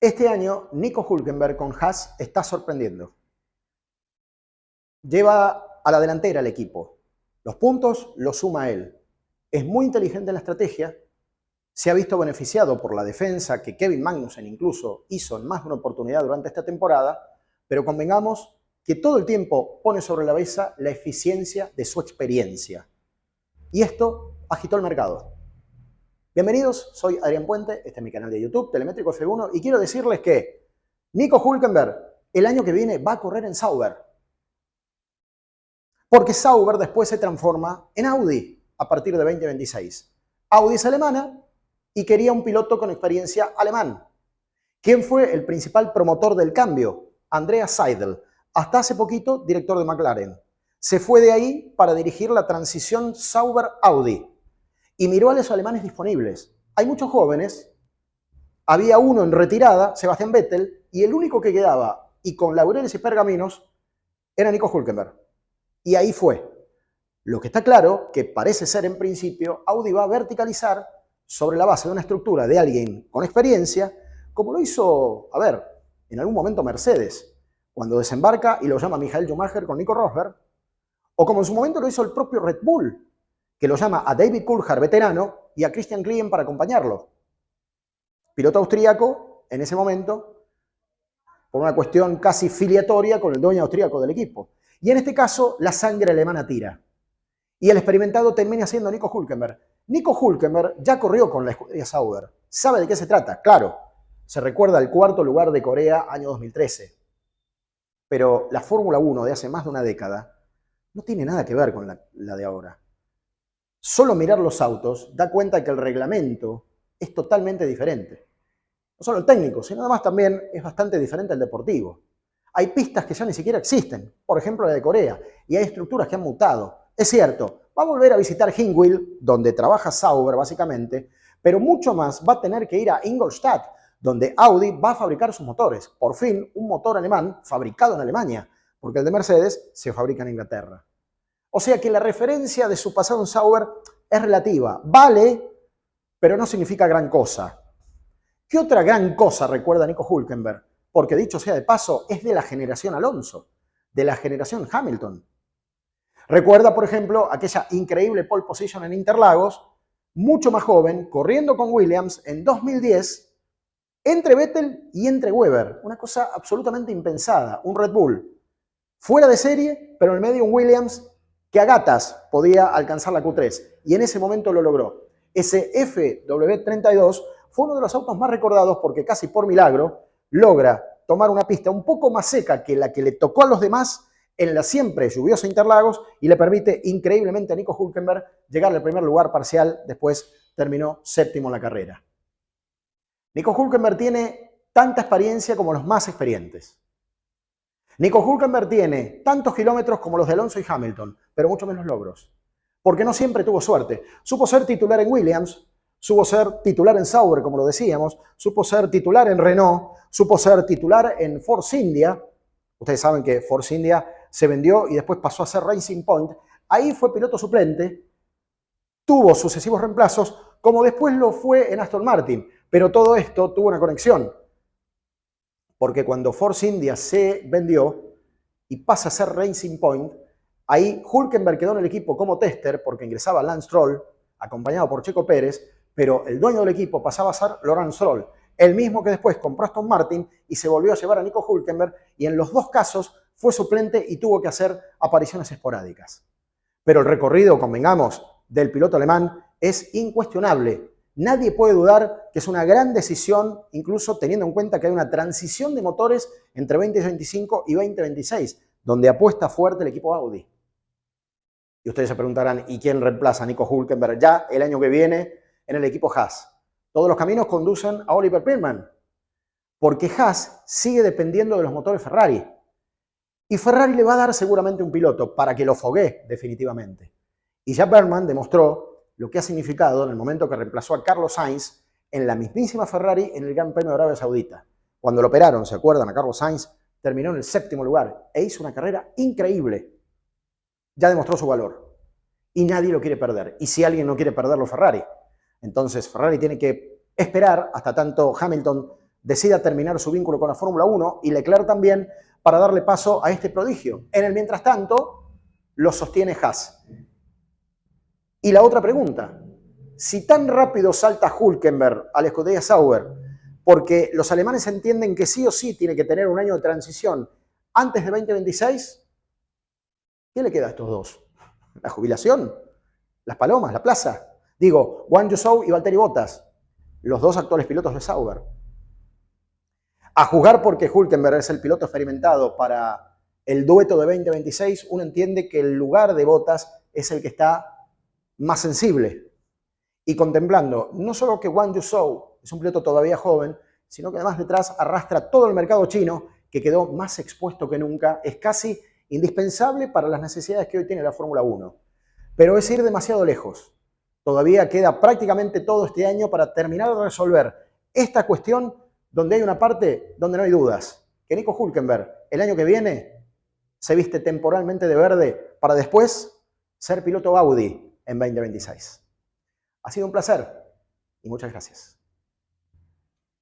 Este año, Nico Hülkenberg con Haas está sorprendiendo. Lleva a la delantera el equipo. Los puntos los suma él. Es muy inteligente en la estrategia. Se ha visto beneficiado por la defensa que Kevin Magnussen incluso hizo en más de una oportunidad durante esta temporada, pero convengamos que todo el tiempo pone sobre la mesa la eficiencia de su experiencia. Y esto agitó el mercado. Bienvenidos, soy Adrián Puente, este es mi canal de YouTube, Telemétrico F1, y quiero decirles que Nico Hülkenberg el año que viene va a correr en Sauber. Porque Sauber después se transforma en Audi a partir de 2026. Audi es alemana y quería un piloto con experiencia alemán. ¿Quién fue el principal promotor del cambio? Andreas Seidl, hasta hace poquito director de McLaren. Se fue de ahí para dirigir la transición Sauber-Audi y miró a los alemanes disponibles. Hay muchos jóvenes, había uno en retirada, Sebastian Vettel, y el único que quedaba, y con laureles y pergaminos, era Nico Hülkenberg. Y ahí fue. Lo que está claro, que parece ser en principio, Audi va a verticalizar sobre la base de una estructura de alguien con experiencia, como lo hizo, en algún momento Mercedes, cuando desembarca y lo llama Michael Schumacher con Nico Rosberg, o como en su momento lo hizo el propio Red Bull, que lo llama a David Coulthard, veterano, y a Christian Klien para acompañarlo. Piloto austríaco, en ese momento, por una cuestión casi filiatoria con el dueño austríaco del equipo. Y en este caso, la sangre alemana tira. Y el experimentado termina siendo Nico Hülkenberg. Nico Hülkenberg ya corrió con la escudería Sauber. ¿Sabe de qué se trata? Claro, se recuerda el cuarto lugar de Corea, año 2013. Pero la Fórmula 1 de hace más de una década no tiene nada que ver con la de ahora. Solo mirar los autos da cuenta que el reglamento es totalmente diferente. No solo el técnico, sino además también es bastante diferente al deportivo. Hay pistas que ya ni siquiera existen, por ejemplo la de Corea, y hay estructuras que han mutado. Es cierto, va a volver a visitar Hinwil, donde trabaja Sauber básicamente, pero mucho más va a tener que ir a Ingolstadt, donde Audi va a fabricar sus motores. Por fin, un motor alemán fabricado en Alemania, porque el de Mercedes se fabrica en Inglaterra. O sea que la referencia de su pasado en Sauber es relativa. Vale, pero no significa gran cosa. ¿Qué otra gran cosa recuerda Nico Hülkenberg? Porque dicho sea de paso, es de la generación Alonso, de la generación Hamilton. Recuerda, por ejemplo, aquella increíble pole position en Interlagos, mucho más joven, corriendo con Williams en 2010, entre Vettel y entre Webber. Una cosa absolutamente impensada, un Red Bull fuera de serie, pero en el medio un Williams que a gatas podía alcanzar la Q3, y en ese momento lo logró. Ese FW32 fue uno de los autos más recordados porque casi por milagro logra tomar una pista un poco más seca que la que le tocó a los demás en la siempre lluviosa Interlagos y le permite increíblemente a Nico Hülkenberg llegar al primer lugar parcial, después terminó séptimo en la carrera. Nico Hülkenberg tiene tanta experiencia como los más experientes. Nico Hülkenberg tiene tantos kilómetros como los de Alonso y Hamilton, pero mucho menos logros. Porque no siempre tuvo suerte. Supo ser titular en Williams, supo ser titular en Sauber, como lo decíamos, supo ser titular en Renault, supo ser titular en Force India. Ustedes saben que Force India se vendió y después pasó a ser Racing Point. Ahí fue piloto suplente, tuvo sucesivos reemplazos, como después lo fue en Aston Martin. Pero todo esto tuvo una conexión. Porque cuando Force India se vendió y pasa a ser Racing Point, ahí Hülkenberg quedó en el equipo como tester porque ingresaba Lance Stroll, acompañado por Checo Pérez, pero el dueño del equipo pasaba a ser Laurent Stroll, el mismo que después compró Aston Martin y se volvió a llevar a Nico Hülkenberg, y en los dos casos fue suplente y tuvo que hacer apariciones esporádicas. Pero el recorrido, convengamos, del piloto alemán es incuestionable. Nadie puede dudar que es una gran decisión, incluso teniendo en cuenta que hay una transición de motores entre 2025 y 2026, donde apuesta fuerte el equipo Audi. Y ustedes se preguntarán, ¿y quién reemplaza a Nico Hülkenberg ya el año que viene en el equipo Haas? Todos los caminos conducen a Oliver Pittman, porque Haas sigue dependiendo de los motores Ferrari. Y Ferrari le va a dar seguramente un piloto para que lo foguee definitivamente. Y ya Berman demostró lo que ha significado en el momento que reemplazó a Carlos Sainz en la mismísima Ferrari en el Gran Premio de Arabia Saudita. Cuando lo operaron, ¿se acuerdan? A Carlos Sainz terminó en el séptimo lugar e hizo una carrera increíble. Ya demostró su valor y nadie lo quiere perder. Y si alguien no quiere perderlo, Ferrari. Entonces Ferrari tiene que esperar hasta tanto Hamilton decida terminar su vínculo con la Fórmula 1 y Leclerc también para darle paso a este prodigio. En el mientras tanto, lo sostiene Haas. Y la otra pregunta, si tan rápido salta Hülkenberg al escudería Sauber, porque los alemanes entienden que sí o sí tiene que tener un año de transición antes de 2026, ¿qué le queda a estos dos? ¿La jubilación? ¿Las palomas? ¿La plaza? Digo, Guan Yu Zhou y Valtteri Bottas, los dos actuales pilotos de Sauber. A juzgar porque Hülkenberg es el piloto experimentado para el dueto de 2026, uno entiende que el lugar de Bottas es el que está más sensible. Y contemplando no solo que Guan Yu Zhou es un piloto todavía joven, sino que además detrás arrastra todo el mercado chino, que quedó más expuesto que nunca, es casi indispensable para las necesidades que hoy tiene la Fórmula 1. Pero es ir demasiado lejos. Todavía queda prácticamente todo este año para terminar de resolver esta cuestión donde hay una parte donde no hay dudas, que Nico Hülkenberg el año que viene se viste temporalmente de verde para después ser piloto Audi en 2026. Ha sido un placer y muchas gracias.